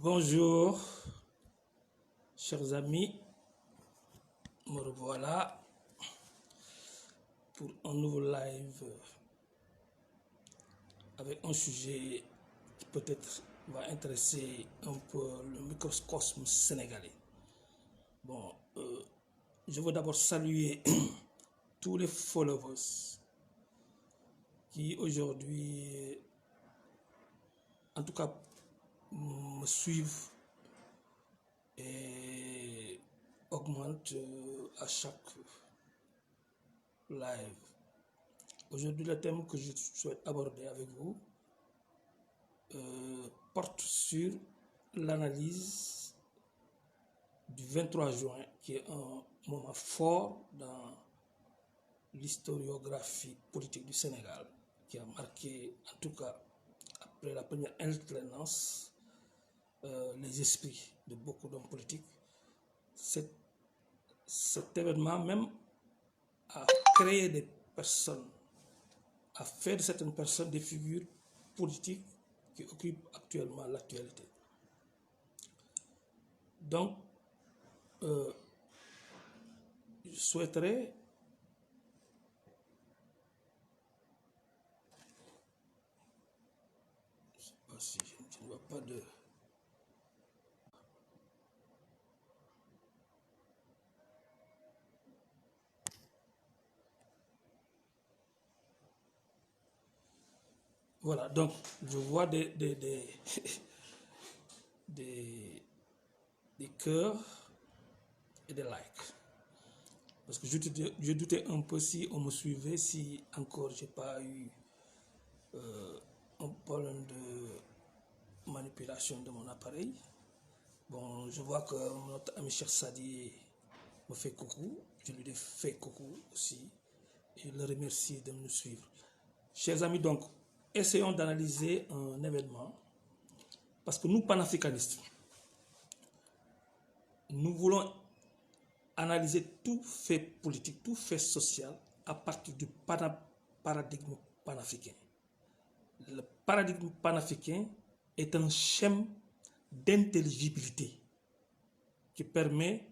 Bonjour, chers amis, me revoilà pour un nouveau live avec un sujet qui peut-être va intéresser un peu le microcosme sénégalais. Bon, je veux d'abord saluer tous les followers qui aujourd'hui, en tout cas, me suivent et augmentent à chaque live. Aujourd'hui, le thème que je souhaite aborder avec vous porte sur l'analyse du 23 juin, qui est un moment fort dans l'historiographie politique du Sénégal, qui a marqué, en tout cas après la première alternance, les esprits de beaucoup d'hommes politiques. Cet événement même a créé des personnes, a fait de certaines personnes des figures politiques qui occupent actuellement l'actualité. Donc, je souhaiterais je ne sais pas si je ne vois pas de... Voilà, donc je vois des cœurs et des likes. Parce que je doutais un peu si on me suivait, si encore j'ai pas eu un problème de manipulation de mon appareil. Bon, je vois que notre ami Cheikh Sadi me fait coucou. Je lui fais coucou aussi. Et le remercie de nous suivre. Chers amis, donc, essayons d'analyser un événement. Parce que nous, panafricanistes, nous voulons analyser tout fait politique, tout fait social à partir du paradigme panafricain. Le paradigme panafricain est un schéma d'intelligibilité qui permet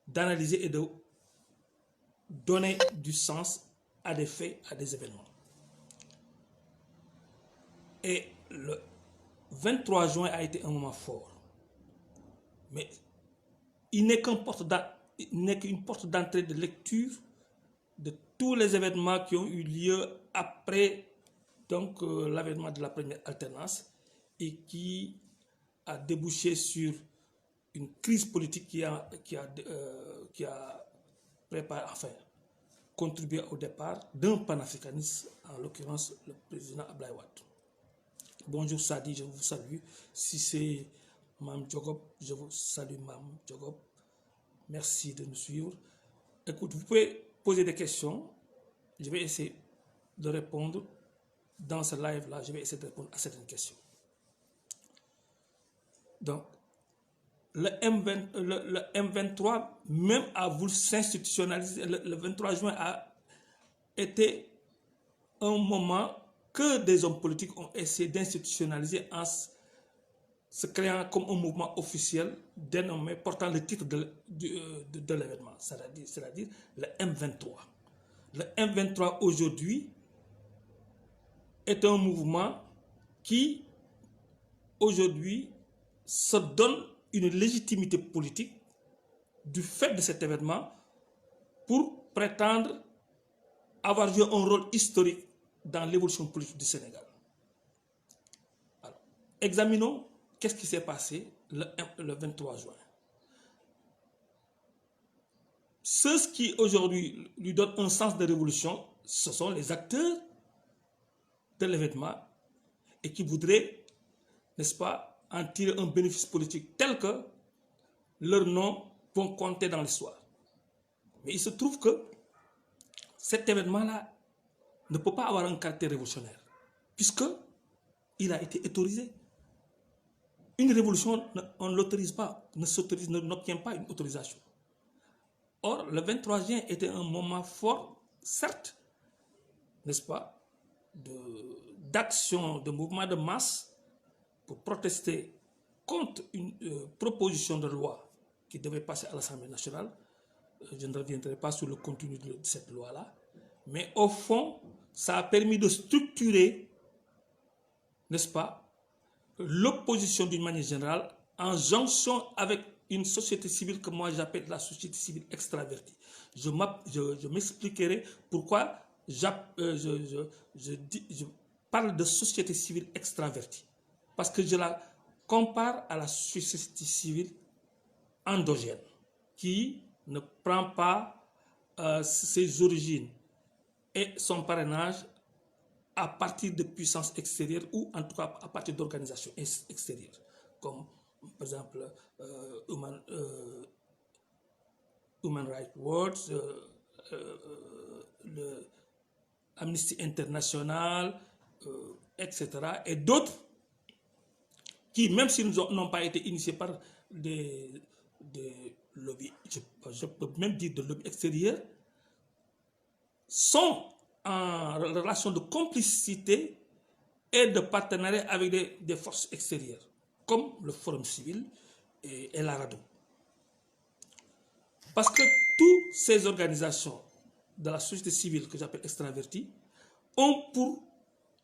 d'analyser et de donner du sens à des faits, à des événements. Et le 23 juin a été un moment fort. Mais il n'est qu'une porte d'entrée de lecture de tous les événements qui ont eu lieu après l'avènement de la première alternance et qui a débouché sur une crise politique qui a préparé, enfin, contribué au départ d'un panafricaniste, en l'occurrence le président Abdoulaye Wade. Bonjour Sadi, je vous salue. Si c'est Mme Djogob, je vous salue Mme Djogob. Merci de nous suivre. Écoute, vous pouvez poser des questions. Je vais essayer de répondre dans ce live-là. Je vais essayer de répondre à certaines questions. Donc, le M23 même a voulu s'institutionnaliser. Le 23 juin a été un moment que des hommes politiques ont essayé d'institutionnaliser en se créant comme un mouvement officiel dénommé, portant le titre de l'événement, c'est-à-dire le M23. Le M23 aujourd'hui est un mouvement qui aujourd'hui se donne une légitimité politique du fait de cet événement pour prétendre avoir joué un rôle historique dans l'évolution politique du Sénégal. Alors, examinons qu'est-ce qui s'est passé le 23 juin. Ceux qui aujourd'hui lui donnent un sens de révolution, ce sont les acteurs de l'événement et qui voudraient, n'est-ce pas, en tirer un bénéfice politique tel que leurs noms vont compter dans l'histoire. Mais il se trouve que cet événement-là ne peut pas avoir un caractère révolutionnaire, puisqu'il a été autorisé. Une révolution, on ne l'autorise pas, n'obtient pas une autorisation. Or, le 23 juin était un moment fort, certes, n'est-ce pas, d'action, de mouvement de masse pour protester contre une proposition de loi qui devait passer à l'Assemblée nationale. Je ne reviendrai pas sur le contenu de cette loi-là, mais au fond, ça a permis de structurer, n'est-ce pas, l'opposition d'une manière générale en jonction avec une société civile que moi j'appelle la société civile extravertie. Je m'expliquerai pourquoi je parle de société civile extravertie. Parce que je la compare à la société civile endogène, qui ne prend pas ses origines et son parrainage à partir de puissances extérieures ou en tout cas à partir d'organisations extérieures, comme par exemple Human Rights Watch, Amnesty International, etc. et d'autres qui, même s'ils n'ont pas été initiés par des lobbies, je peux même dire de lobbies extérieurs, sont en relation de complicité et de partenariat avec des forces extérieures, comme le Forum civil et la RADDHO. Parce que toutes ces organisations de la société civile que j'appelle extraverties ont pour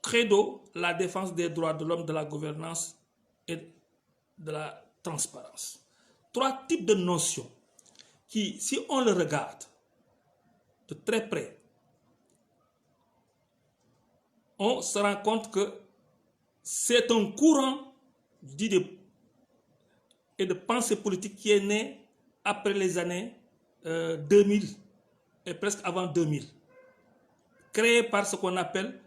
credo la défense des droits de l'homme, de la gouvernance et de la transparence. Trois types de notions qui, si on le regarde de très près, on se rend compte que c'est un courant d'idées et de pensée politique qui est né après les années 2000 et presque avant 2000, créé par ce qu'on appelle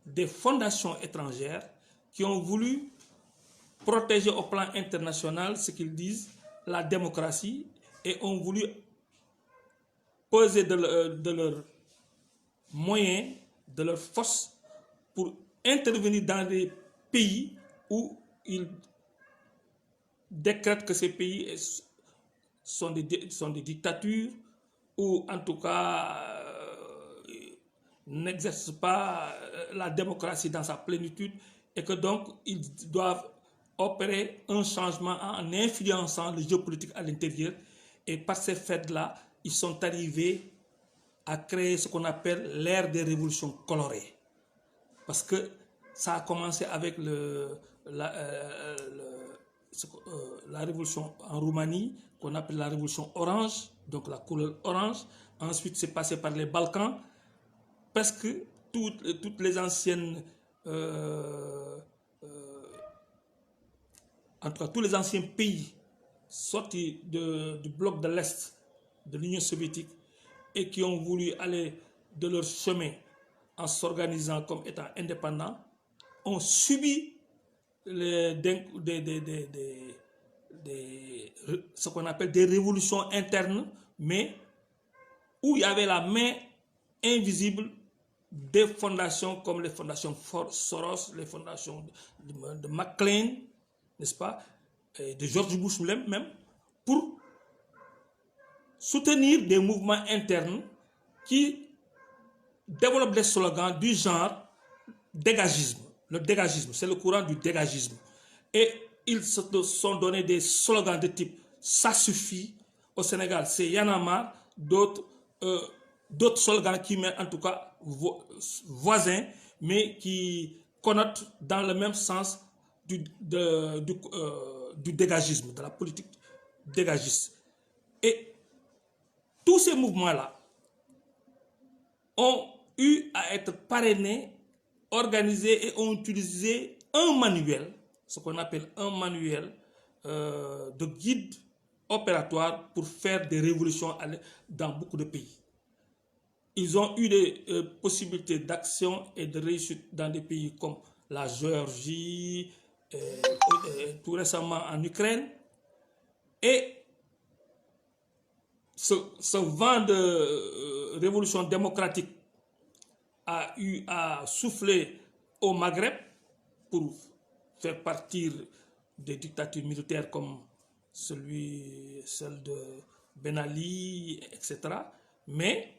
des fondations étrangères qui ont voulu protéger au plan international ce qu'ils disent la démocratie et ont voulu peser de leurs moyens, de leurs forces pour intervenir dans des pays où ils décrètent que ces pays sont des dictatures ou en tout cas n'exercent pas la démocratie dans sa plénitude et que donc ils doivent opérer un changement en influençant le jeu politique à l'intérieur. Et par ces faits-là, ils sont arrivés à créer ce qu'on appelle l'ère des révolutions colorées. Parce que ça a commencé avec la révolution en Roumanie, qu'on appelle la révolution orange, donc la couleur orange. Ensuite, c'est passé par les Balkans, parce que toutes les anciennes, en tout cas tous les anciens pays sortis du bloc de l'Est, de l'Union soviétique, et qui ont voulu aller de leur chemin en s'organisant comme étant indépendants, ont subi ce qu'on appelle des révolutions internes, mais où il y avait la main invisible des fondations comme les fondations Soros, les fondations de McLean, n'est-ce pas, et de George Bush même, pour soutenir des mouvements internes qui développent des slogans du genre dégagisme. Le dégagisme, c'est le courant du dégagisme. Et ils se sont donné des slogans de type « ça suffit ». Au Sénégal, c'est « Y en a marre », d'autres slogans qui mettent en tout cas voisins, mais qui connotent dans le même sens du dégagisme, de la politique dégagiste. Et tous ces mouvements-là ont eu à être parrainés, organisés et ont utilisé un manuel, ce qu'on appelle un manuel de guide opératoire pour faire des révolutions dans beaucoup de pays. Ils ont eu des possibilités d'action et de réussite dans des pays comme la Géorgie, tout récemment en Ukraine. Et ce vent de révolution démocratique a eu à souffler au Maghreb pour faire partir des dictatures militaires comme celle de Ben Ali, etc. Mais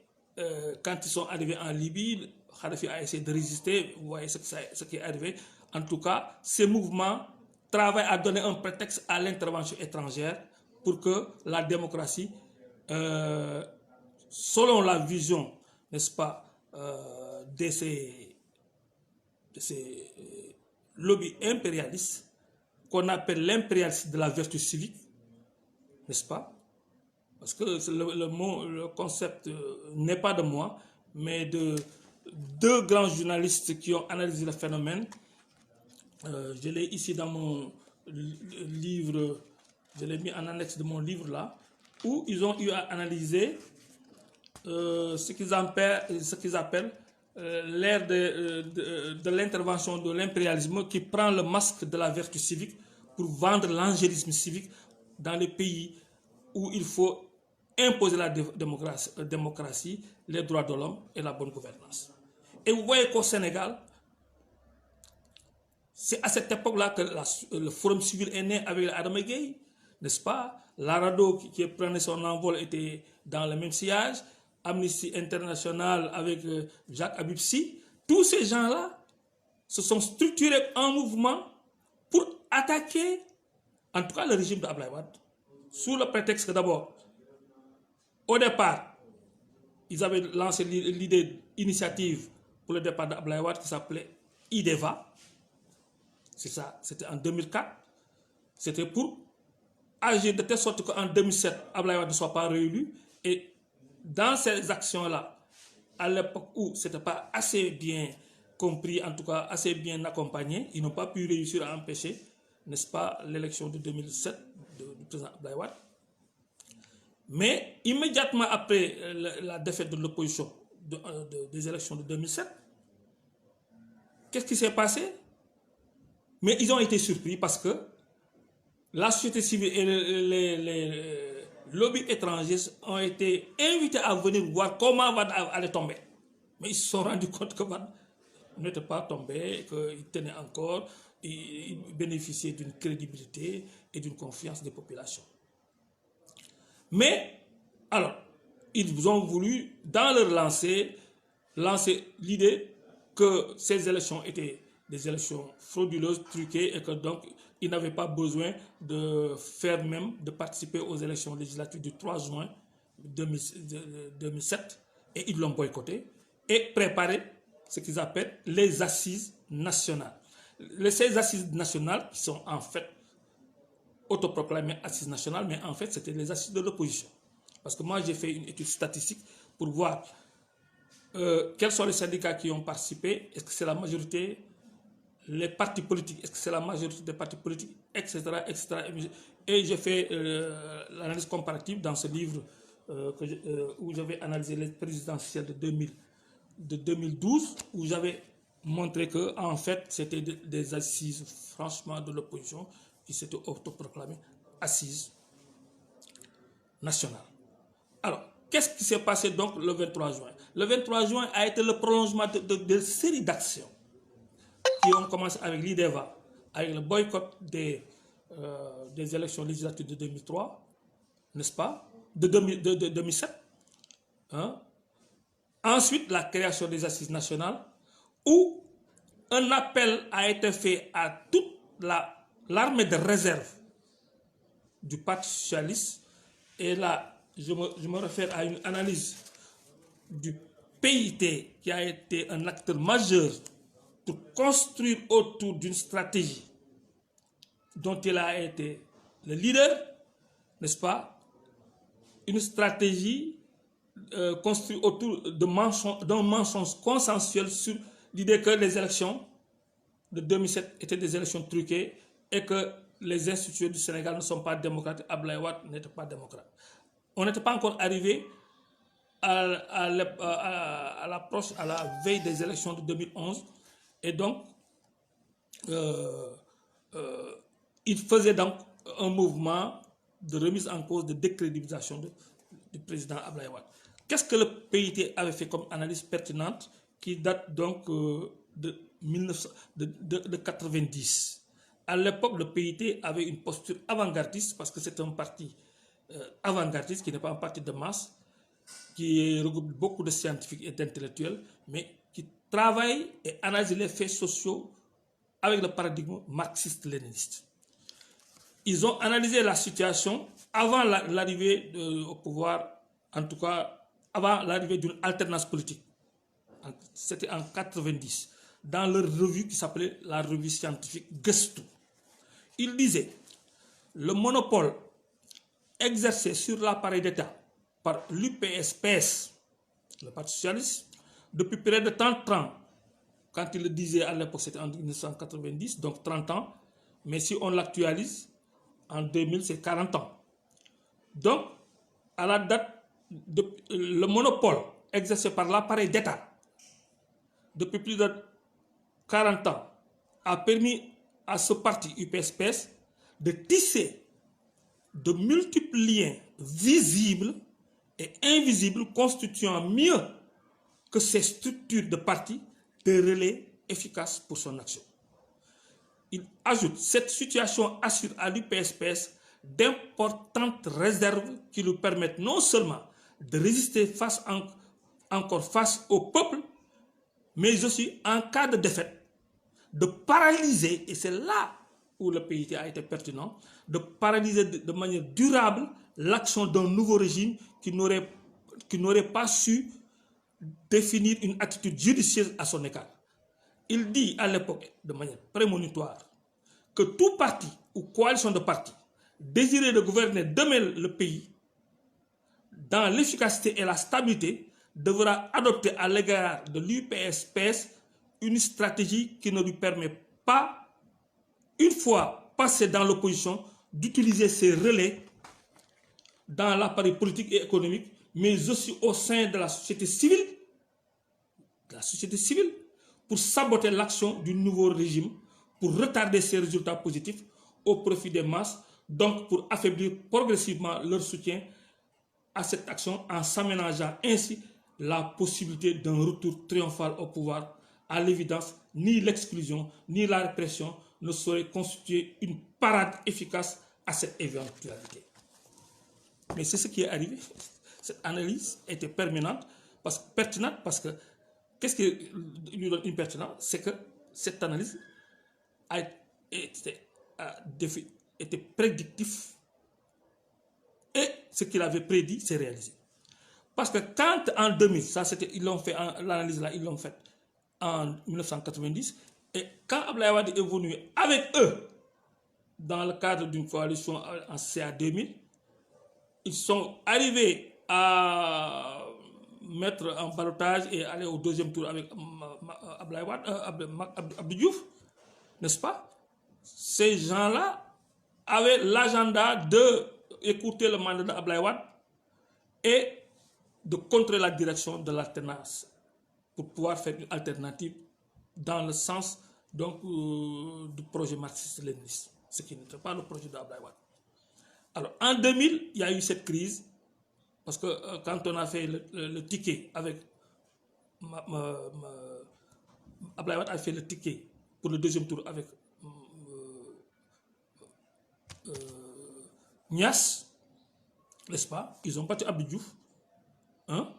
quand ils sont arrivés en Libye, Kadhafi a essayé de résister, vous voyez ce qui est arrivé. En tout cas, ces mouvements travaille à donner un prétexte à l'intervention étrangère pour que la démocratie, selon la vision, n'est-ce pas, de ces lobbies impérialistes, qu'on appelle l'impérialisme de la vertu civique, n'est-ce pas? Parce que le concept n'est pas de moi, mais de deux grands journalistes qui ont analysé le phénomène. Je l'ai ici dans mon livre, je l'ai mis en annexe de mon livre là, où ils ont eu à analyser ce qu'ils appellent l'ère de l'intervention de l'impérialisme qui prend le masque de la vertu civique pour vendre l'angélisme civique dans les pays où il faut imposer la démocratie, les droits de l'homme et la bonne gouvernance. Et vous voyez qu'au Sénégal, c'est à cette époque-là que le Forum civil est né avec Adama Gueye, n'est-ce pas? L'Arado qui prenait son envol était dans le même sillage, Amnesty International avec Jacques Habib Sy. Tous ces gens-là se sont structurés en mouvement pour attaquer, en tout cas le régime d'Abdoulaye Wade, sous le prétexte que d'abord, au départ, ils avaient lancé l'idée initiative pour le départ d'Abdoulaye Wade qui s'appelait IDEVA. C'est ça, c'était en 2004. C'était pour agir de telle sorte qu'en 2007, Abdoulaye Wade ne soit pas réélu. Et dans ces actions-là, à l'époque où ce n'était pas assez bien compris, en tout cas assez bien accompagné, ils n'ont pas pu réussir à empêcher, n'est-ce pas, l'élection de 2007 du président Abdoulaye Wade. Mais immédiatement après la défaite de l'opposition des élections de 2007, qu'est-ce qui s'est passé? Mais ils ont été surpris parce que la société civile et les lobbies étrangers ont été invités à venir voir comment Wade allait tomber. Mais ils se sont rendus compte que Wade n'était pas tombé, qu'il tenait encore, il bénéficiait d'une crédibilité et d'une confiance des populations. Mais, alors, ils ont voulu, dans leur lancer l'idée que ces élections étaient des élections frauduleuses, truquées, et que donc, ils n'avaient pas besoin de participer aux élections législatives du 3 juin 2007, et ils l'ont boycotté, et préparé ce qu'ils appellent les assises nationales. Ces assises nationales, qui sont en fait autoproclamées assises nationales, mais en fait, c'était les assises de l'opposition. Parce que moi, j'ai fait une étude statistique pour voir quels sont les syndicats qui ont participé, est-ce que c'est la majorité, les partis politiques, est-ce que c'est la majorité des partis politiques, etc. etc. Et j'ai fait l'analyse comparative dans ce livre où j'avais analysé les présidentielles de 2012, où j'avais montré que en fait, c'était des assises, franchement, de l'opposition qui s'étaient autoproclamées assises nationales. Alors, qu'est-ce qui s'est passé donc le 23 juin? Le 23 juin a été le prolongement de séries d'actions qui ont commencé avec l'IDEVA, avec le boycott des élections législatives de 2003, n'est-ce pas, de 2007. Hein? Ensuite, la création des assises nationales, où un appel a été fait à toute l'armée de réserve du Parti socialiste. Et là, je me réfère à une analyse du PIT qui a été un acteur majeur pour construire autour d'une stratégie dont il a été le leader, n'est-ce pas? Une stratégie construite autour d'un mensonge consensuel sur l'idée que les élections de 2007 étaient des élections truquées et que les institutions du Sénégal ne sont pas démocratiques. Abdoulaye Wade n'était pas démocrate. On n'était pas encore arrivé à l'approche, à la veille des élections de 2011. Et donc, il faisait donc un mouvement de remise en cause, de décrédibilisation du président Abdoulaye Wade. Qu'est-ce que le PIT avait fait comme analyse pertinente qui date donc de 90? À l'époque, le PIT avait une posture avant-gardiste parce que c'est un parti avant-gardiste qui n'est pas un parti de masse, qui regroupe beaucoup de scientifiques et d'intellectuels, mais qui travaille et analyse les faits sociaux avec le paradigme marxiste-léniniste. ils ont analysé la situation avant l'arrivée au pouvoir, en tout cas avant l'arrivée d'une alternance politique. C'était en 90, dans leur revue qui s'appelait la revue scientifique Gestu. Ils disaient, le monopole exercé sur l'appareil d'État par l'UPS-PS, le Parti socialiste, depuis près de 30 ans. Quand il le disait à l'époque, c'était en 1990, donc 30 ans. Mais si on l'actualise, en 2000, c'est 40 ans. Donc, à la date, le monopole exercé par l'appareil d'État depuis plus de 40 ans a permis à ce parti UPS-PS de tisser de multiples liens visibles et invisibles constituant mieux que ces structures de parti des relais efficaces pour son action. Il ajoute, cette situation assure à l'UPS-PS d'importantes réserves qui lui permettent non seulement de résister encore face au peuple, mais aussi en cas de défaite, de paralyser, et c'est là où le PIT a été pertinent, de paralyser de manière durable l'action d'un nouveau régime qui n'aurait pas su définir une attitude judicieuse à son égard. Il dit à l'époque, de manière prémonitoire, que tout parti ou coalition de partis désiré de gouverner demain le pays dans l'efficacité et la stabilité devra adopter à l'égard de l'UPS-PS une stratégie qui ne lui permet pas, une fois passé dans l'opposition, d'utiliser ses relais dans l'appareil politique et économique, mais aussi au sein de la société civile, pour saboter l'action du nouveau régime, pour retarder ses résultats positifs au profit des masses, donc pour affaiblir progressivement leur soutien à cette action en s'aménageant ainsi la possibilité d'un retour triomphal au pouvoir. À l'évidence, ni l'exclusion ni la répression ne sauraient constituer une parade efficace à cette éventualité. Mais c'est ce qui est arrivé. Cette analyse était pertinente parce que qu'est-ce qui lui donne une pertinence? C'est que cette analyse était prédictif et ce qu'il avait prédit s'est réalisé. Parce que quand en 2000, ils l'ont fait, l'analyse là, ils l'ont faite en 1990, et quand Abdoulaye Wade est venu avec eux dans le cadre d'une coalition en CA 2000, ils sont arrivés à mettre en ballottage et aller au deuxième tour avec Abdoulaye Wade, Abdou Diouf, n'est-ce pas? Ces gens-là avaient l'agenda d'écouter le mandat d'Abdoulaye Wade et de contrer la direction de l'alternance pour pouvoir faire une alternative dans le sens donc, du projet marxiste-léniniste, ce qui n'était pas le projet d'Abdoulaye Wade. Alors, en 2000, il y a eu cette crise, parce que quand on a fait le ticket avec Abdoulaye Wade a fait le ticket pour le deuxième tour avec Niass, n'est-ce pas? Ils ont battu Abdou Diouf, hein,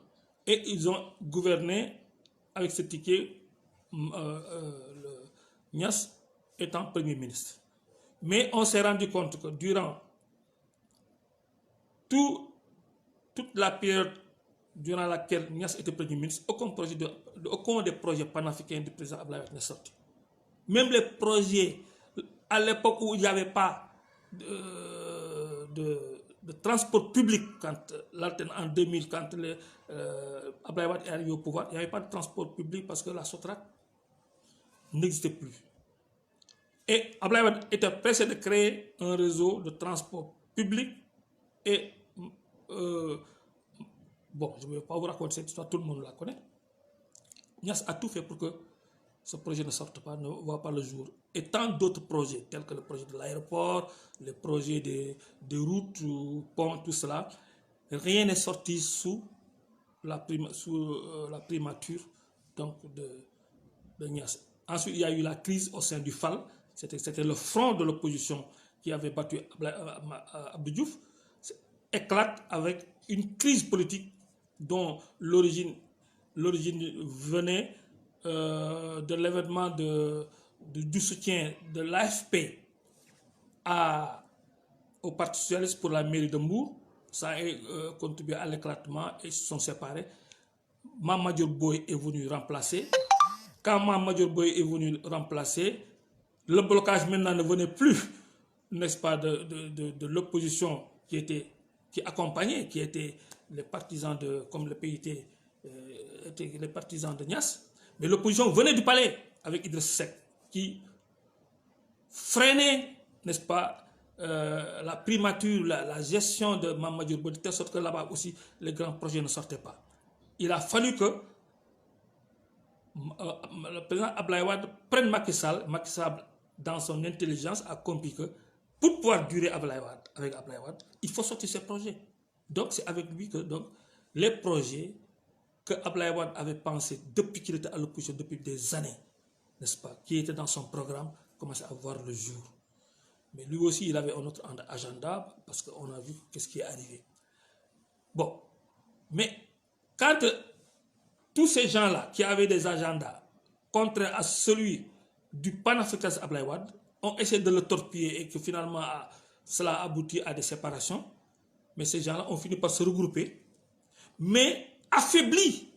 et ils ont gouverné avec ce ticket, Niass étant Premier ministre. Mais on s'est rendu compte que durant toute la période durant laquelle Niass était Premier ministre, aucun des projets panafricains du président Abdoulaye Wade n'est sorti. Même les projets, à l'époque où il n'y avait pas de transport public, en 2000, quand Abdoulaye Wade est arrivé au pouvoir, il n'y avait pas de transport public parce que la Sotrac n'existait plus. Et Abdoulaye Wade était pressé de créer un réseau de transport public et bon, je ne vais pas vous raconter cette histoire, tout le monde la connaît. Niass a tout fait pour que ce projet ne sorte pas, ne voit pas le jour. Et tant d'autres projets, tels que le projet de l'aéroport, les projets des routes, ponts, tout cela, rien n'est sorti sous la primature donc, de Niass. Ensuite, il y a eu la crise au sein du FAL. C'était le front de l'opposition qui avait battu Abdou Diouf. Éclate avec une crise politique dont l'origine venait de l'événement du soutien de l'AFP à au Parti socialiste pour la mairie de Mbour. Ça a contribué à l'éclatement et ils se sont séparés. Mamadou Boy est venu remplacer. Quand Mamadou Boy est venu remplacer, le blocage maintenant ne venait plus, n'est-ce pas, de l'opposition qui accompagnait, qui étaient les partisans de, comme le PIT, étaient les partisans de Niasse. Mais l'opposition venait du palais avec Idriss Seck, qui freinait, n'est-ce pas, la primature, la gestion de Mamadou Boy, de telle sorte que là-bas aussi, les grands projets ne sortaient pas. Il a fallu que le président Abdoulaye Wade prenne Macky Sall. Macky Sall, dans son intelligence, a compris que pour pouvoir durer avec Abdoulaye Wade, il faut sortir ces projets. Donc c'est avec lui que donc, les projets que Abdoulaye Wade avait pensé depuis qu'il était à l'opposition, depuis des années, n'est-ce pas, qui étaient dans son programme, commençaient à voir le jour. Mais lui aussi, il avait un autre agenda, parce qu'on a vu qu'est-ce qui est arrivé. Bon, mais quand tous ces gens-là qui avaient des agendas contraires à celui du panafricanisme Abdoulaye Wade ont essayé de le torpiller et que finalement cela aboutit à des séparations, mais ces gens-là ont fini par se regrouper, mais affaiblis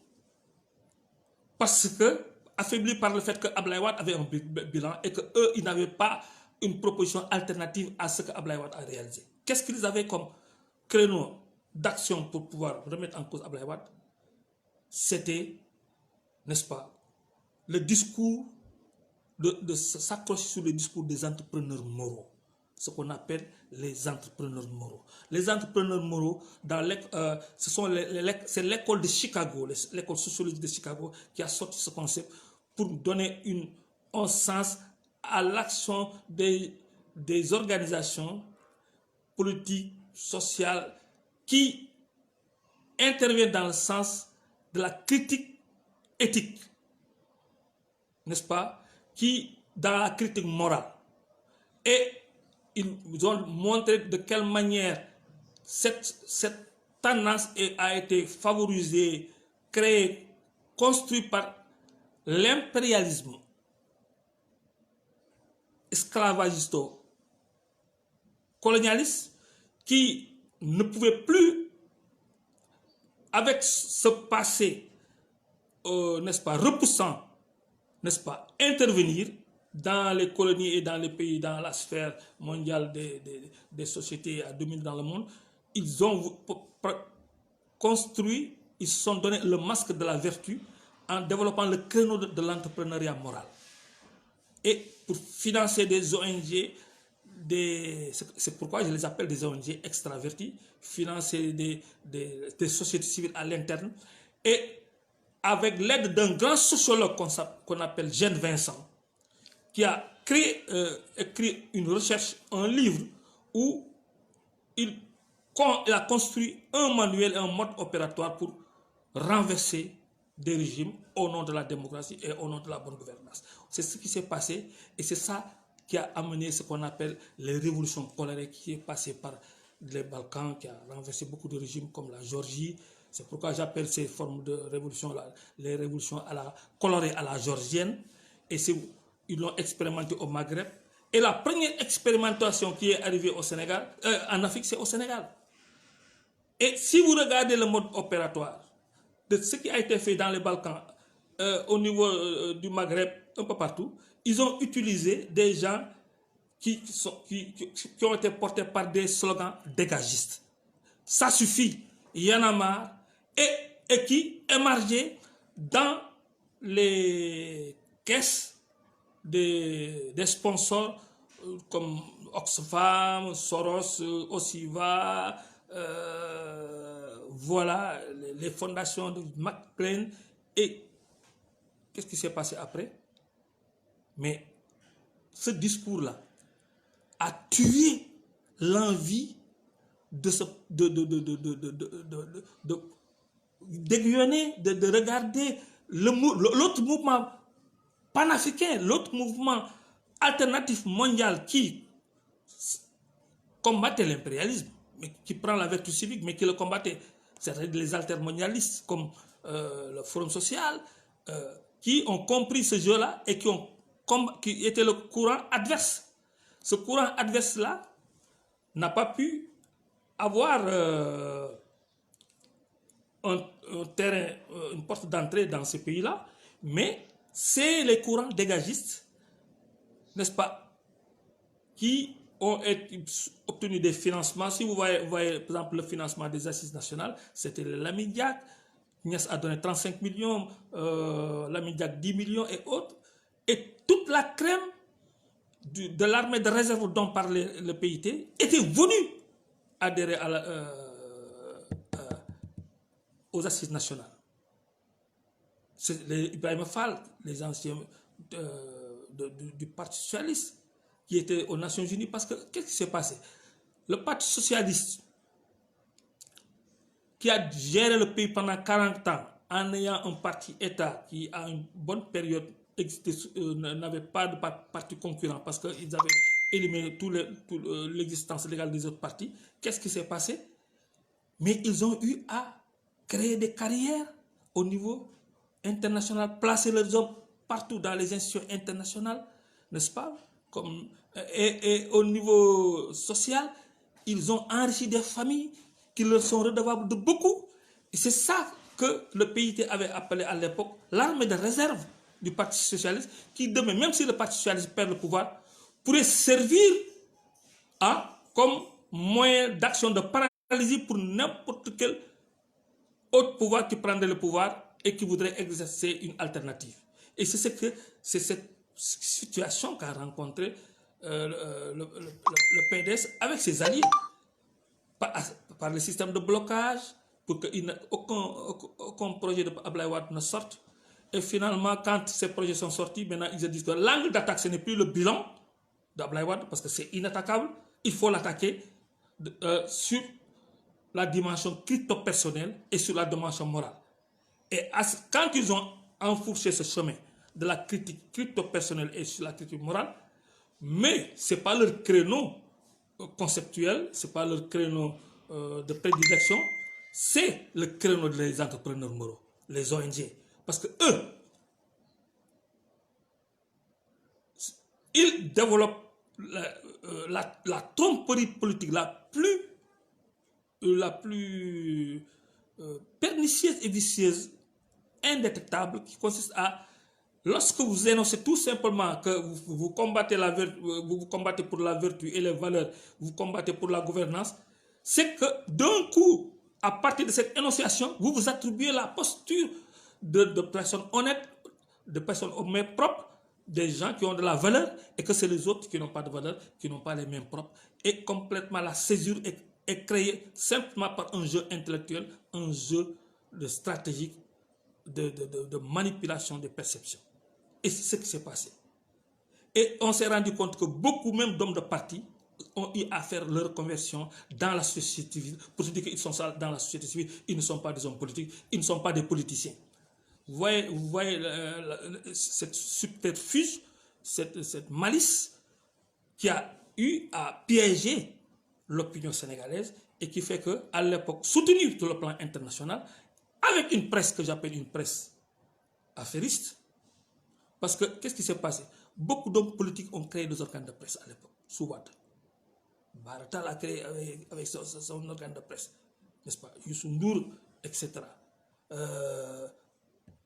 affaiblis par le fait que Abdoulaye Wade avait un bilan et qu'eux, ils n'avaient pas une proposition alternative à ce que Abdoulaye Wade a réalisé. Qu'est-ce qu'ils avaient comme créneau d'action pour pouvoir remettre en cause Abdoulaye Wade? C'était, n'est-ce pas, le discours de s'accrocher sur le discours des entrepreneurs moraux, ce qu'on appelle les entrepreneurs moraux. Les entrepreneurs moraux, c'est l'école de Chicago, l'école sociologique de Chicago, qui a sorti ce concept pour donner un sens à l'action des organisations politiques, sociales, qui interviennent dans le sens de la critique éthique, n'est-ce pas, qui dans la critique morale. Et ils ont montré de quelle manière cette tendance a été favorisée, créée, construite par l'impérialisme esclavagiste colonialiste qui ne pouvait plus, avec ce passé, n'est-ce pas, repoussant, n'est-ce pas, intervenir dans les colonies et dans les pays, dans la sphère mondiale des sociétés à dominer dans le monde. Ils ont construit, ils se sont donné le masque de la vertu en développant le créneau de l'entrepreneuriat moral. Et pour financer des ONG, c'est pourquoi je les appelle des ONG extraverties, financer des sociétés civiles à l'interne, et avec l'aide d'un grand sociologue qu'on appelle Jean Vincent, qui a écrit une recherche, un livre, où il a construit un manuel, un mode opératoire pour renverser des régimes au nom de la démocratie et au nom de la bonne gouvernance. C'est ce qui s'est passé et c'est ça qui a amené ce qu'on appelle les révolutions colorées, qui est passé par les Balkans, qui a renversé beaucoup de régimes comme la Géorgie. C'est pourquoi j'appelle ces formes de révolution les révolutions colorées à la géorgienne. Et ils l'ont expérimenté au Maghreb. Et la première expérimentation qui est arrivée au Sénégal, en Afrique, c'est au Sénégal. Et si vous regardez le mode opératoire de ce qui a été fait dans les Balkans, au niveau du Maghreb, un peu partout, ils ont utilisé des gens qui ont été portés par des slogans dégagistes. Ça suffit, il y en a marre, et qui émergeaient dans les caisses des sponsors comme Oxfam, Soros, Osiva, voilà, les fondations de McLean. Et qu'est-ce qui s'est passé après? Mais ce discours-là a tué l'envie d'aiguillonner, de regarder l'autre mouvement panafricain, l'autre mouvement alternatif mondial qui combattait l'impérialisme, mais qui prend la vertu civique, mais qui le combattait. C'est-à-dire les altermondialistes comme le Forum social, qui ont compris ce jeu-là et qui était le courant adverse. Ce courant adverse-là n'a pas pu avoir un terrain, une porte d'entrée dans ce pays-là, mais c'est les courants dégagistes, n'est-ce pas, qui ont obtenu des financements. Si vous voyez, par exemple, le financement des assises nationales, c'était Lamine Diack. Niasse a donné 35 millions, Lamine Diack 10 millions et autres. Et toute la crème de l'armée de réserve dont parlait le PIT était venue adhérer aux assises nationales. C'est Ibrahim Fall, les anciens du Parti socialiste, qui étaient aux Nations Unies. Parce que qu'est-ce qui s'est passé? Le Parti socialiste, qui a géré le pays pendant 40 ans, en ayant un parti-État qui, à une bonne période, n'avait pas de parti concurrent parce qu'ils avaient éliminé l'existence légale des autres partis. Qu'est-ce qui s'est passé? Mais ils ont eu à créer des carrières au niveau international, placer leurs hommes partout dans les institutions internationales, n'est-ce pas? Et au niveau social, ils ont enrichi des familles qui leur sont redevables de beaucoup. Et c'est ça que le PIT avait appelé à l'époque l'armée de réserve du Parti socialiste, qui demain, même si le Parti socialiste perd le pouvoir, pourrait servir comme moyen d'action de paralysie pour n'importe quel autre pouvoir qui prendrait le pouvoir et qui voudrait exercer une alternative. Et c'est cette situation qu'a rencontré le PDS avec ses alliés, par le système de blocage, pour qu'aucun projet de Abdoulaye Wade ne sorte. Et finalement, quand ces projets sont sortis, maintenant ils se disent que l'angle d'attaque, ce n'est plus le bilan d'Abdoulaye Wade, parce que c'est inattaquable. Il faut l'attaquer sur la dimension crypto-personnelle et sur la dimension morale. Et quand ils ont enfourché ce chemin de la critique crypto-personnelle et sur la critique morale, mais ce n'est pas leur créneau conceptuel, ce n'est pas leur créneau de prédilection, c'est le créneau des entrepreneurs moraux, les ONG. Parce que eux, ils développent la tromperie politique la plus pernicieuse et vicieuse, indétectable, qui consiste à, lorsque vous énoncez tout simplement que vous combattez pour la vertu et les valeurs, vous combattez pour la gouvernance, c'est que d'un coup, à partir de cette énonciation, vous vous attribuez la posture de personnes honnêtes, de personnes aux mains propres, des gens qui ont de la valeur, et que c'est les autres qui n'ont pas de valeur, qui n'ont pas les mains propres, et complètement la césure est créée simplement par un jeu intellectuel, un jeu stratégique de manipulation des perceptions. Et c'est ce qui s'est passé. Et on s'est rendu compte que beaucoup même d'hommes de parti ont eu à faire leur conversion dans la société civile, pour se dire qu'ils sont dans la société civile, ils ne sont pas des hommes politiques, ils ne sont pas des politiciens. Vous voyez cette subterfuge, cette malice qui a eu à piéger l'opinion sénégalaise et qui fait qu'à l'époque, soutenue sur le plan international, avec une presse que j'appelle une presse affairiste, parce que qu'est-ce qui s'est passé? Beaucoup d'hommes politiques ont créé des organes de presse à l'époque, sous Wade. Baratal a créé avec son organe de presse, n'est-ce pas? Youssou Ndour, etc.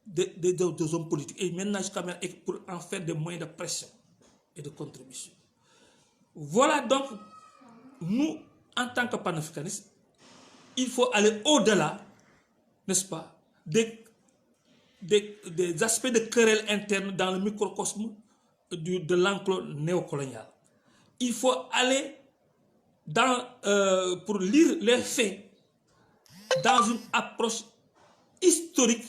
Des hommes politiques. Et maintenant, jusqu'à maintenant, pour en faire des moyens de pression et de contribution. Voilà donc, nous, en tant que panafricanistes, il faut aller au-delà, n'est-ce pas, des aspects de querelle interne dans le microcosme de l'enclos néocolonial. Il faut aller pour lire les faits dans une approche historique,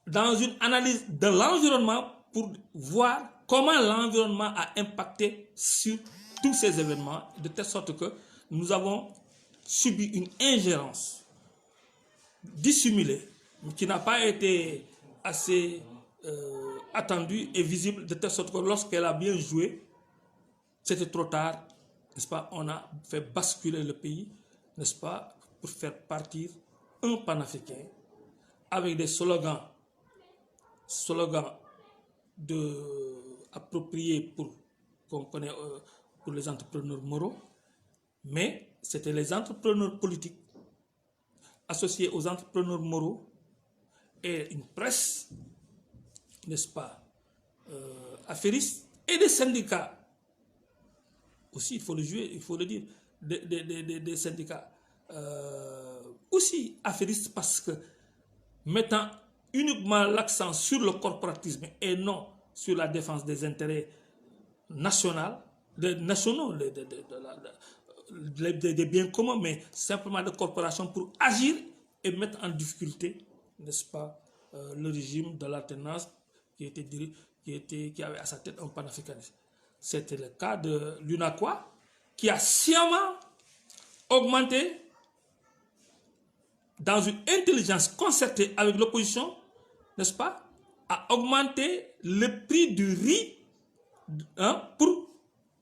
dans une analyse de l'environnement, pour voir comment l'environnement a impacté sur tous ces événements, de telle sorte que nous avons subi une ingérence dissimulée, qui n'a pas été assez attendue et visible, de telle sorte que lorsqu'elle a bien joué, c'était trop tard, n'est-ce pas? On a fait basculer le pays, n'est-ce pas, pour faire partir un panafricain avec des slogans appropriés qu'on connaît pour les entrepreneurs moraux, Mais c'était les entrepreneurs politiques associés aux entrepreneurs moraux et une presse, n'est-ce pas, affairiste, et des syndicats aussi, il faut le jouer, il faut le dire, des syndicats aussi affairistes, parce que mettant uniquement l'accent sur le corporatisme et non sur la défense des intérêts nationaux, des biens communs, mais simplement de corporations pour agir et mettre en difficulté, n'est-ce pas, le régime de l'alternance qui avait à sa tête un panafricanisme. C'était le cas de l'UNACOIS, qui a sciemment augmenté, dans une intelligence concertée avec l'opposition, n'est-ce pas, a augmenté le prix du riz pour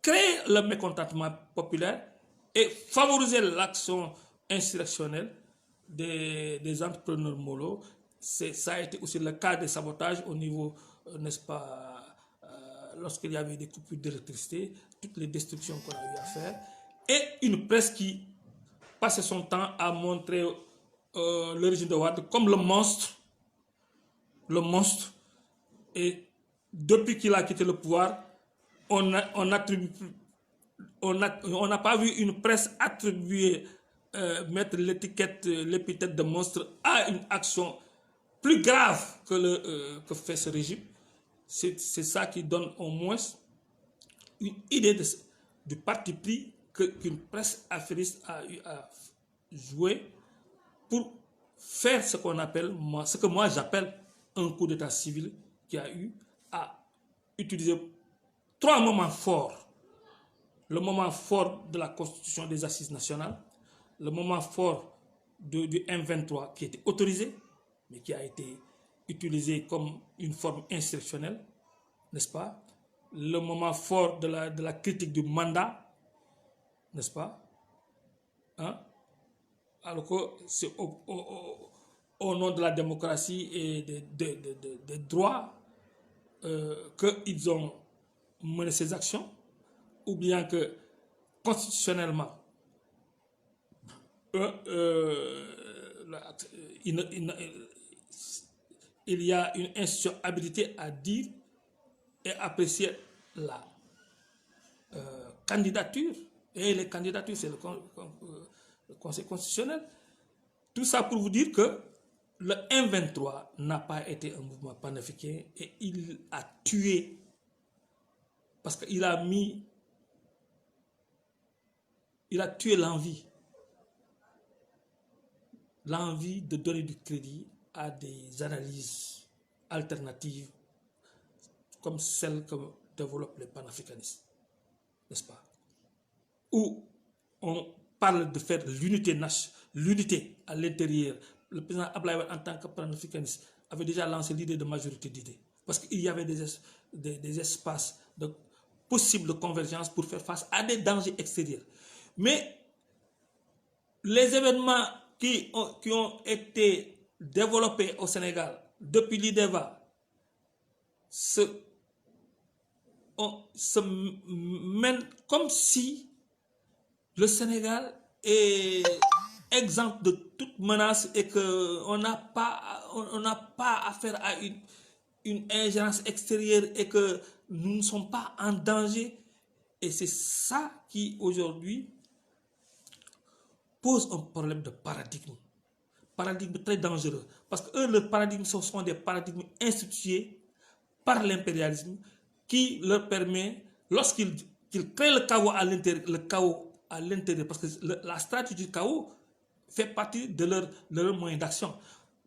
créer le mécontentement populaire et favoriser l'action insurrectionnelle des entrepreneurs mollo. Ça a été aussi le cas des sabotages au niveau, n'est-ce pas, lorsqu'il y avait des coupures d'électricité, toutes les destructions qu'on a eu à faire, et une presse qui passait son temps à montrer le régime de Wade comme le monstre, et depuis qu'il a quitté le pouvoir, on n'a pas vu une presse attribuer, mettre l'épithète de monstre à une action plus grave que fait ce régime. C'est ça qui donne au moins une idée du parti pris qu'une presse affairiste a eu à jouer pour faire ce qu'on appelle, ce que moi j'appelle un coup d'état civil, qui a eu à utiliser 3 moments forts. Le moment fort de la constitution des assises nationales, le moment fort du M23 qui était autorisé, mais qui a été utilisé comme une forme insurrectionnelle, n'est-ce pas? Le moment fort de la critique du mandat, n'est-ce pas? Hein? Alors que c'est au nom de la démocratie et des droits qu'ils ont mené ces actions, ou bien que constitutionnellement, il y a une institution habilitée à dire et apprécier la candidature, et les candidatures, c'est le Conseil constitutionnel. Tout ça pour vous dire que le M23 n'a pas été un mouvement panafricain, et il a tué, parce qu'il a tué l'envie de donner du crédit à des analyses alternatives comme celles que développent les panafricanistes, n'est-ce pas? Où on parle de faire l'unité à l'intérieur. Le président Abdoulaye Wade, en tant que panafricaniste, avait déjà lancé l'idée de majorité d'idées, parce qu'il y avait des espaces possibles de convergence pour faire face à des dangers extérieurs. Mais les événements qui ont été développés au Sénégal depuis l'IDEVA se mènent comme si le Sénégal est exempt de toute menace et qu'on n'a pas affaire à une ingérence extérieure et que nous ne sommes pas en danger. Et c'est ça qui aujourd'hui pose un problème de paradigme très dangereux, parce que le paradigme, ce sont des paradigmes institués par l'impérialisme, qui leur permet, lorsqu'ils créent le chaos à l'intérieur, parce que la stratégie du chaos fait partie de leur moyen d'action,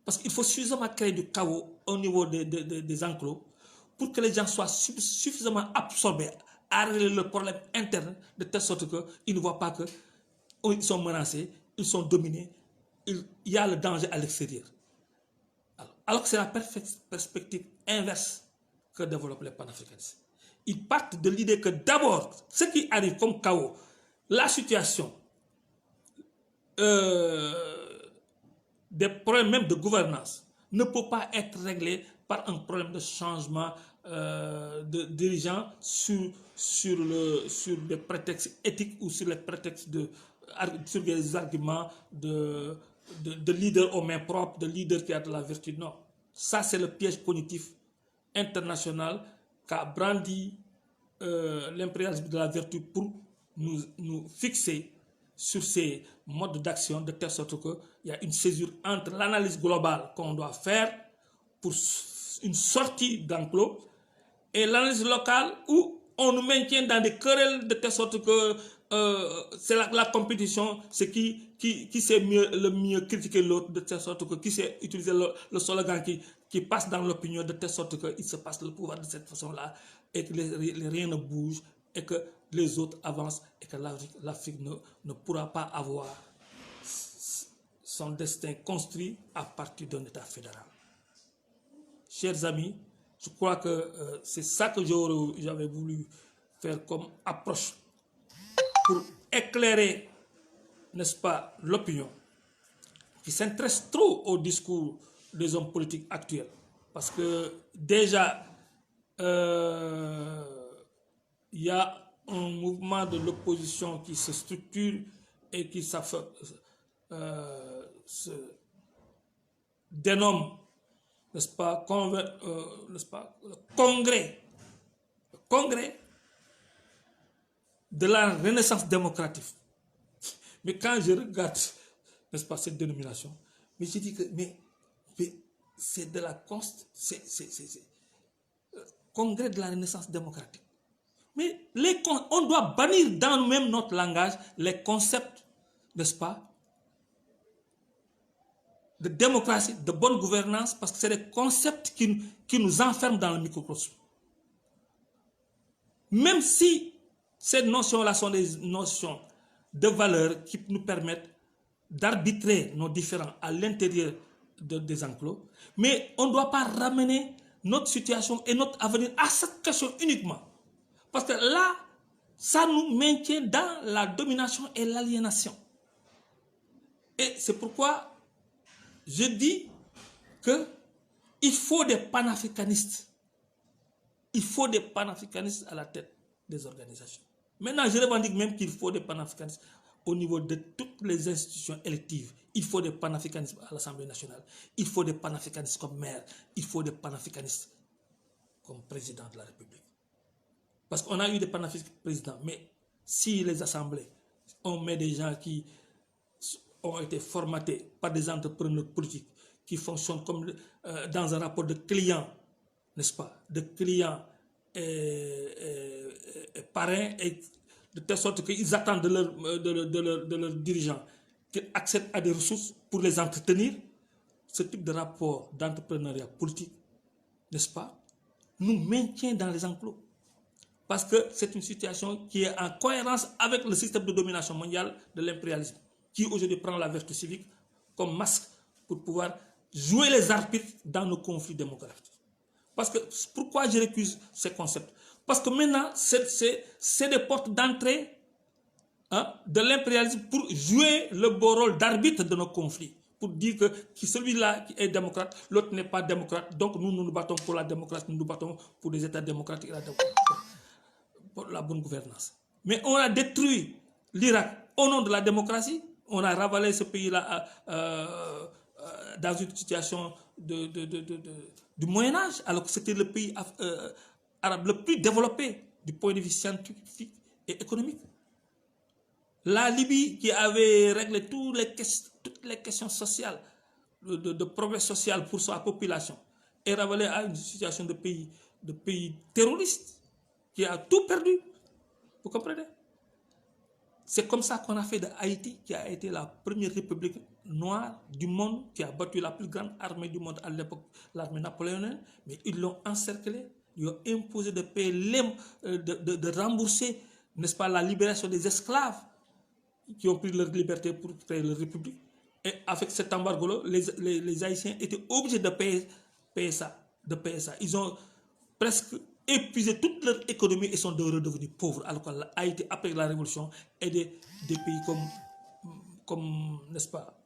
parce qu'il faut suffisamment créer du chaos au niveau des enclos pour que les gens soient suffisamment absorbés à régler leurs problèmes internes, de telle sorte qu'ils ne voient pas qu'ils sont menacés, ils sont dominés, il y a le danger à l'extérieur. Alors que c'est la perspective inverse que développent les panafricanistes. Ils partent de l'idée que d'abord, ce qui arrive comme chaos, la situation, des problèmes même de gouvernance, ne peut pas être réglé par un problème de changement de dirigeants sur des prétextes éthiques ou sur les prétextes sur des arguments de leader aux mains propres, de leader qui a de la vertu. Non, ça c'est le piège cognitif international qu'a brandi l'impérialisme de la vertu pour nous fixer sur ces modes d'action de telle sorte qu'il y a une césure entre l'analyse globale qu'on doit faire pour une sortie d'enclos et l'analyse locale où on nous maintient dans des querelles de telle sorte que c'est la compétition, c'est qui sait le mieux critiquer l'autre, de telle sorte que qui sait utiliser le slogan qui passe dans l'opinion, de telle sorte qu'il se passe le pouvoir de cette façon-là et que rien ne bouge et que les autres avancent et que l'Afrique ne pourra pas avoir son destin construit à partir d'un État fédéral. Chers amis, je crois que c'est ça que j'avais voulu faire comme approche pour éclairer, n'est-ce pas, l'opinion qui s'intéresse trop au discours des hommes politiques actuels. Parce que déjà, il y a un mouvement de l'opposition qui se structure et qui se dénomme, n'est-ce pas, le congrès de la Renaissance démocratique. Mais quand je regarde, n'est-ce pas, cette dénomination, mais je dis que mais c'est de la congrès de la Renaissance démocratique. Mais on doit bannir dans nous-mêmes notre langage les concepts, n'est-ce pas, de démocratie, de bonne gouvernance, parce que c'est des concepts qui nous enferment dans le microcosme. Même si ces notions-là sont des notions de valeur qui nous permettent d'arbitrer nos différends à l'intérieur des enclos, mais on ne doit pas ramener notre situation et notre avenir à cette question uniquement. Parce que là, ça nous maintient dans la domination et l'aliénation. Et c'est pourquoi je dis qu'il faut des panafricanistes. Il faut des panafricanistes à la tête des organisations. Maintenant, je revendique même qu'il faut des panafricanistes au niveau de toutes les institutions électives. Il faut des panafricanistes à l'Assemblée nationale. Il faut des panafricanistes comme maire. Il faut des panafricanistes comme président de la République. Parce qu'on a eu des panafricanistes présidents, mais si les assemblées, on met des gens qui ont été formatés par des entrepreneurs politiques qui fonctionnent comme dans un rapport de client, n'est-ce pas, de client et parrain, et de telle sorte qu'ils attendent de leurs dirigeants qu'ils accèdent à des ressources pour les entretenir. Ce type de rapport d'entrepreneuriat politique, n'est-ce pas, nous maintient dans les enclos. Parce que c'est une situation qui est en cohérence avec le système de domination mondiale de l'impérialisme, qui aujourd'hui prend la vertu civique comme masque pour pouvoir jouer les arbitres dans nos conflits démocratiques. Parce que, pourquoi je récuse ces concepts? Parce que maintenant, c'est des portes d'entrée de l'impérialisme pour jouer le beau rôle d'arbitre de nos conflits. Pour dire que celui-là est démocrate, l'autre n'est pas démocrate. Donc nous nous battons pour la démocratie, nous nous battons pour des États démocratiques et pour la bonne gouvernance. Mais on a détruit l'Irak au nom de la démocratie. On a ravalé ce pays-là dans une situation du Moyen-Âge, alors que c'était le pays arabe le plus développé du point de vue scientifique et économique. La Libye, qui avait réglé toutes les questions sociales, de progrès social pour sa population, est ravalée à une situation de pays terroriste, qui a tout perdu. Vous comprenez? C'est comme ça qu'on a fait de Haïti, qui a été la première république noire du monde, qui a battu la plus grande armée du monde à l'époque, l'armée napoléonienne, mais ils l'ont encerclée, ils ont imposé de payer de rembourser, n'est-ce pas, la libération des esclaves qui ont pris leur liberté pour créer leur république. Et avec cet embargo-là, les Haïtiens étaient obligés de payer ça. Ils ont presque épuisé toute leur économie et sont redevenus pauvres. Alors que Haïti, après la révolution, est des pays comme n'est-ce pas,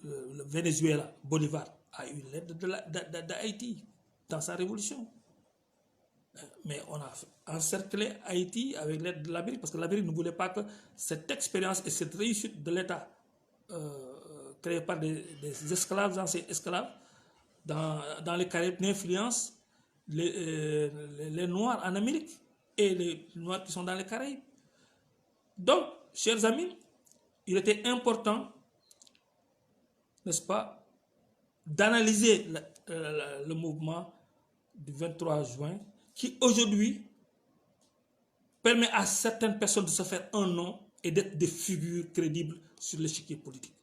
le Venezuela, Bolivar, a eu l'aide d'Haïti dans sa révolution. Mais on a encerclé Haïti avec l'aide de l'Amérique, parce que l'Amérique ne voulait pas que cette expérience et cette réussite de l'État créé par des esclaves, anciens esclaves, dans les Caraïbes, n'influence les Noirs en Amérique et les Noirs qui sont dans les Caraïbes. Donc, chers amis, il était important, n'est-ce pas, d'analyser le mouvement du 23 juin qui aujourd'hui permet à certaines personnes de se faire un nom et d'être des figures crédibles sur l'échiquier politique.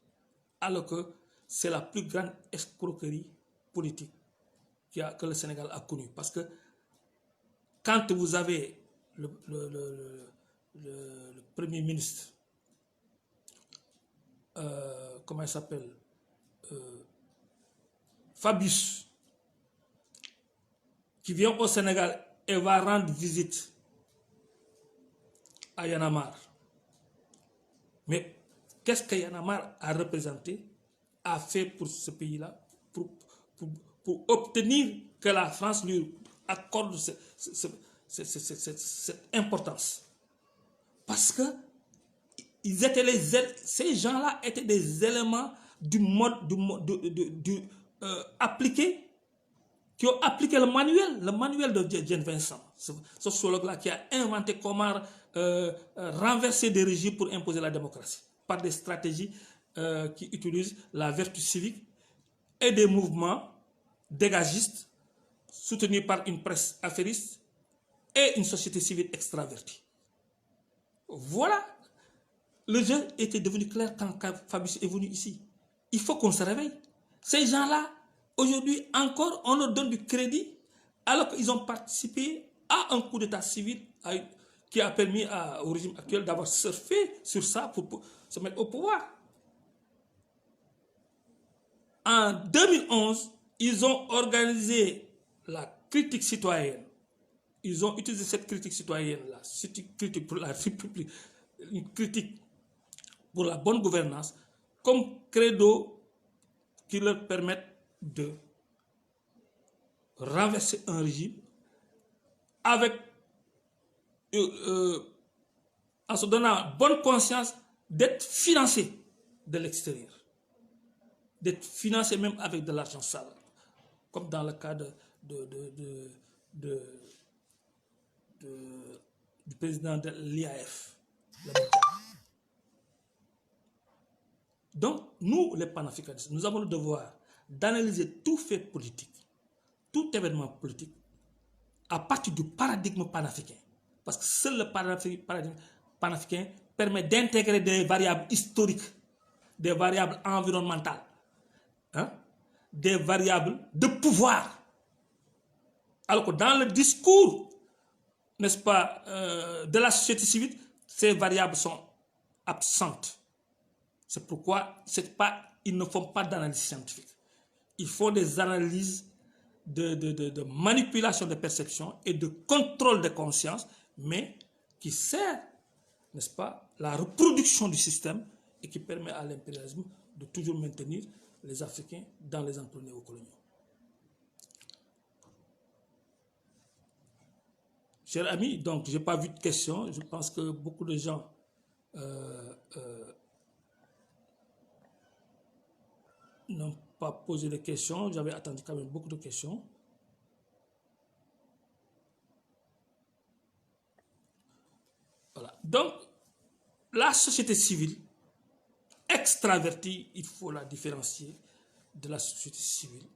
Alors que c'est la plus grande escroquerie politique que le Sénégal a connue. Parce que quand vous avez le Premier ministre, comment il s'appelle, Fabius, qui vient au Sénégal et va rendre visite à Y'en a marre. Mais qu'est-ce que Y'en a marre a représenté, a fait pour ce pays-là, pour obtenir que la France lui accorde cette importance? Parce que ces gens-là étaient des éléments du mode appliqué, qui ont appliqué le manuel de Jean Vincent, ce sociologue-là qui a inventé comment renverser des régimes pour imposer la démocratie, par des stratégies qui utilisent la vertu civique et des mouvements dégagistes soutenus par une presse affairiste et une société civile extravertie. Voilà, le jeu était devenu clair quand Fabius est venu ici. Il faut qu'on se réveille. Ces gens-là, aujourd'hui encore, on leur donne du crédit alors qu'ils ont participé à un coup d'état civil qui a permis au régime actuel d'avoir surfé sur ça pour se mettre au pouvoir. En 2011, ils ont organisé la critique citoyenne. Ils ont utilisé cette critique citoyenne-là, cette critique pour la République, une critique pour la bonne gouvernance, comme credo qui leur permettent de renverser un régime avec, en se donnant bonne conscience d'être financé de l'extérieur, d'être financé même avec de l'argent sale, comme dans le cas du président de l'IAF. Donc, nous, les panafricanistes, nous avons le devoir d'analyser tout fait politique, tout événement politique, à partir du paradigme panafricain. Parce que seul le paradigme panafricain permet d'intégrer des variables historiques, des variables environnementales, hein, des variables de pouvoir. Alors que dans le discours, n'est-ce pas, de la société civile, ces variables sont absentes. C'est pourquoi ils ne font pas d'analyse scientifique. Ils font des analyses de manipulation de perception et de contrôle de conscience, mais qui sert, n'est-ce pas, la reproduction du système et qui permet à l'impérialisme de toujours maintenir les Africains dans les emplois néocoloniaux. Chers amis, donc je n'ai pas vu de questions. Je pense que beaucoup de gens n'ont pas posé de questions. J'avais attendu quand même beaucoup de questions. Voilà. Donc, la société civile extravertie, il faut la différencier de la société civile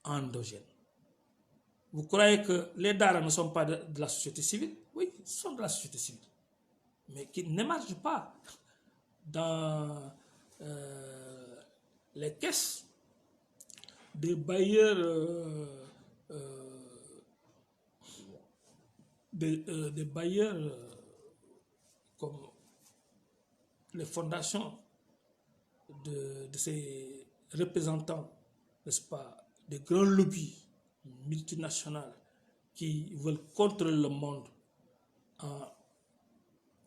endogène. Vous croyez que les Dara ne sont pas de la société civile? Oui, ils sont de la société civile. Mais qui n'émergent pas dans les caisses des bailleurs, des bailleurs comme les fondations de ces représentants, n'est-ce pas, des grands lobbies multinationales qui veulent contrôler le monde en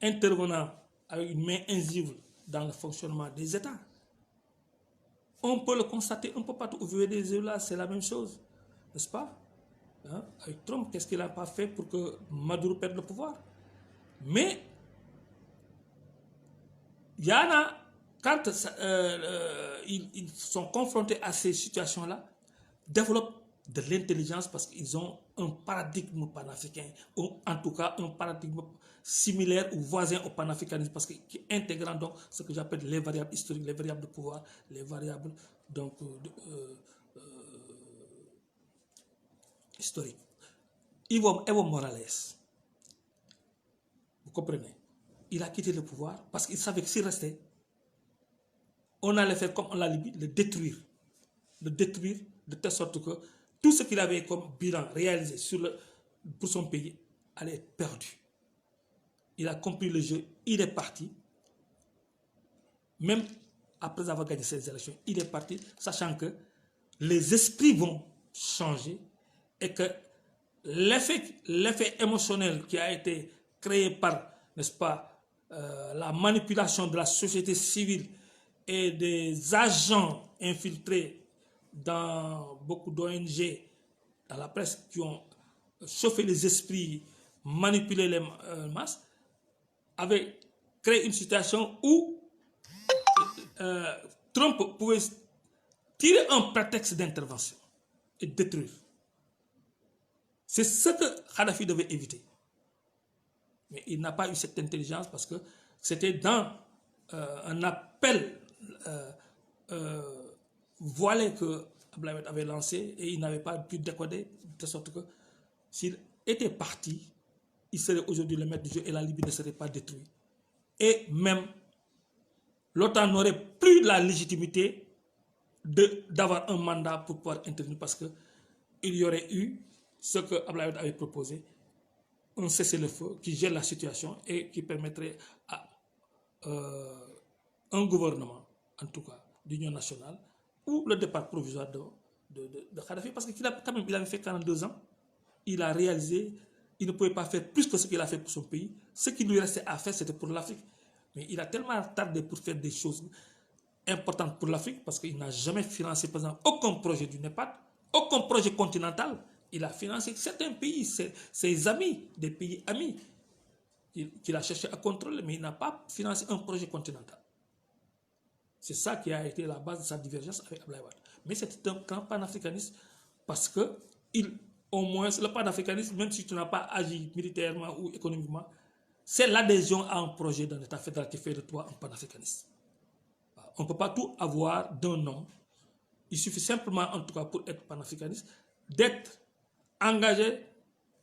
intervenant avec une main invisible dans le fonctionnement des États. On peut le constater un peu partout. Au Venezuela, c'est la même chose, n'est-ce pas? Hein? Avec Trump, qu'est-ce qu'il n'a pas fait pour que Maduro perde le pouvoir? Mais il y en a, quand ils sont confrontés à ces situations-là, développent de l'intelligence parce qu'ils ont un paradigme panafricain, ou en tout cas un paradigme similaire ou voisin au panafricanisme, parce que qui intégrant donc ce que j'appelle les variables historiques, les variables de pouvoir, les variables donc historiques. Evo Morales, vous comprenez, il a quitté le pouvoir parce qu'il savait que s'il restait, on allait faire comme en la Libye, le détruire de telle sorte que tout ce qu'il avait comme bilan réalisé pour son pays allait être perdu. Il a compris le jeu, il est parti, même après avoir gagné ces élections, il est parti, sachant que les esprits vont changer et que l'effet émotionnel qui a été créé par, n'est-ce pas, la manipulation de la société civile et des agents infiltrés dans beaucoup d'ONG, dans la presse, qui ont chauffé les esprits, manipulé les masses, avait créé une situation où Trump pouvait tirer un prétexte d'intervention et détruire. C'est ce que Kadhafi devait éviter. Mais il n'a pas eu cette intelligence parce que c'était dans un appel voilé que Ablaï avait lancé et il n'avait pas pu décoder, de sorte que s'il était parti, il serait aujourd'hui le maître du jeu et la Libye ne serait pas détruite. Et même l'OTAN n'aurait plus la légitimité d'avoir un mandat pour pouvoir intervenir parce qu'il y aurait eu ce que Ablaï avait proposé, un cessez-le-feu qui gère la situation et qui permettrait à un gouvernement, en tout cas d'union nationale, ou le départ provisoire de Kadhafi, parce qu'il avait fait 42 ans, il a réalisé, il ne pouvait pas faire plus que ce qu'il a fait pour son pays, ce qui lui restait à faire c'était pour l'Afrique, mais il a tellement tardé pour faire des choses importantes pour l'Afrique, parce qu'il n'a jamais financé par exemple aucun projet du NEPAD, aucun projet continental. Il a financé certains pays, ses amis, des pays amis, qu'il a cherché à contrôler, mais il n'a pas financé un projet continental. C'est ça qui a été la base de sa divergence avec Ablaï Wade. Mais c'était un grand panafricaniste parce que, au moins, le panafricanisme, même si tu n'as pas agi militairement ou économiquement, c'est l'adhésion à un projet d'un État fédéral qui fait de toi un panafricaniste. On ne peut pas tout avoir d'un homme. Il suffit simplement, en tout cas pour être panafricaniste, d'être engagé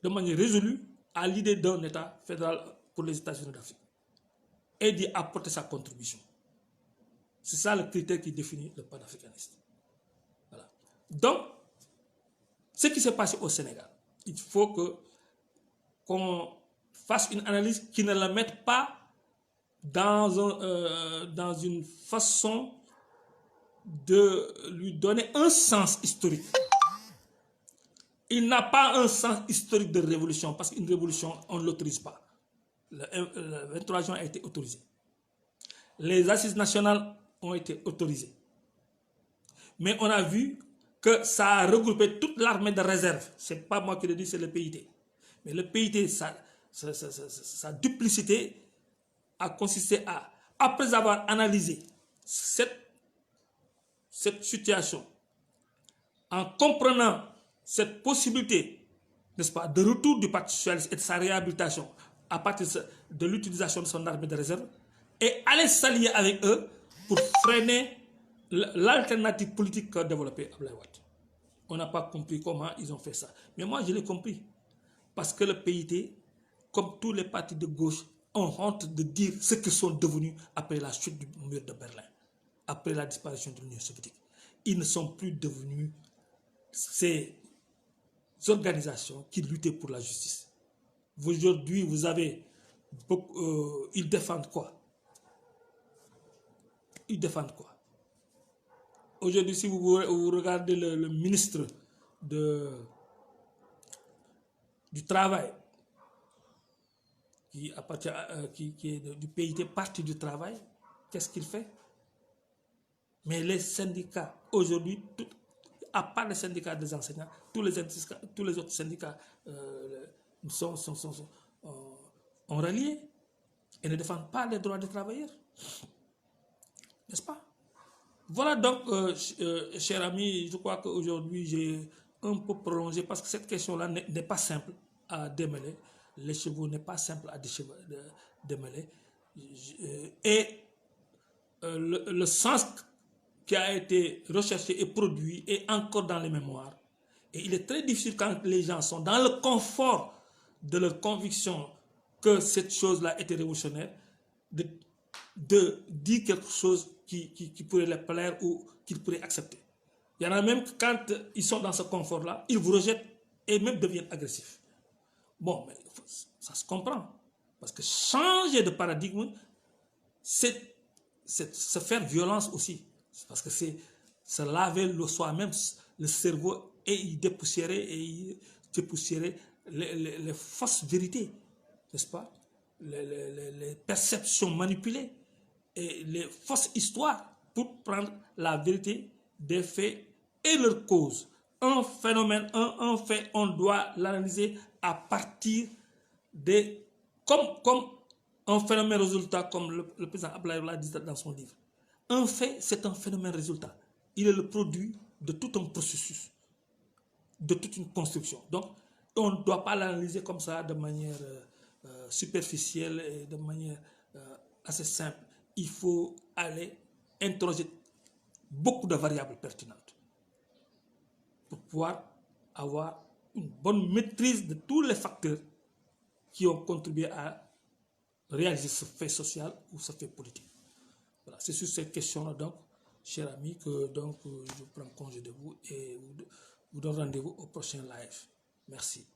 de manière résolue à l'idée d'un État fédéral pour les États-Unis d'Afrique et d'y apporter sa contribution. C'est ça le critère qui définit le panafricanisme. Voilà. Donc, ce qui s'est passé au Sénégal, il faut qu'on fasse une analyse qui ne la mette pas dans une façon de lui donner un sens historique. Il n'a pas un sens historique de révolution, parce qu'une révolution, on ne l'autorise pas. Le 23 juin a été autorisé. Les assises nationales ont été autorisées. Mais on a vu que ça a regroupé toute l'armée de réserve. Ce n'est pas moi qui le dis, c'est le PIT. Mais le PIT, sa duplicité a consisté à, après avoir analysé cette situation, en comprenant cette possibilité, n'est-ce pas, de retour du Parti socialiste et de sa réhabilitation à partir de l'utilisation de son armée de réserve, et aller s'allier avec eux pour freiner l'alternative politique qu'a développée Ablaï Wade. On n'a pas compris comment ils ont fait ça. Mais moi, je l'ai compris. Parce que le PIT, comme tous les partis de gauche, ont honte de dire ce qu'ils sont devenus après la chute du mur de Berlin, après la disparition de l'Union soviétique. Ils ne sont plus devenus ces organisations qui luttaient pour la justice. Aujourd'hui, vous avez ils défendent quoi? Ils défendent quoi? Aujourd'hui, si vous regardez le ministre du Travail, qui est du PIT, Parti du Travail, qu'est-ce qu'il fait? Mais les syndicats, aujourd'hui, à part les syndicats des enseignants, tous les autres syndicats ont rallié et ne défendent pas les droits des travailleurs. N'est-ce pas? Voilà donc, chers amis, je crois qu'aujourd'hui, j'ai un peu prolongé parce que cette question-là n'est pas simple à démêler. Les chevaux n'est pas simple à démêler. Et le sens qui a été recherché et produit est encore dans les mémoires. Et il est très difficile quand les gens sont dans le confort de leur conviction que cette chose-là était révolutionnaire, de dire quelque chose qui pourrait les plaire ou qu'ils pourraient accepter. Il y en a même que quand ils sont dans ce confort-là, ils vous rejettent et même deviennent agressifs. Bon, mais ça se comprend. Parce que changer de paradigme, c'est se faire violence aussi. Parce que c'est se laver soi-même le cerveau et y dépoussiérer les fausses vérités, n'est-ce pas? Les perceptions manipulées et les fausses histoires pour prendre la vérité des faits et leurs causes. Un phénomène, un fait, on doit l'analyser à partir des... Comme un phénomène résultat, comme le président Abdoulaye l'a dit dans son livre. Un fait, c'est un phénomène résultat. Il est le produit de tout un processus, de toute une construction. Donc, on ne doit pas l'analyser comme ça de manière superficielle et de manière assez simple. Il faut aller interroger beaucoup de variables pertinentes pour pouvoir avoir une bonne maîtrise de tous les facteurs qui ont contribué à réaliser ce fait social ou ce fait politique. Voilà, c'est sur cette question-là, donc, chers amis, que donc, je prends congé de vous et vous donne rendez-vous au prochain live. Merci.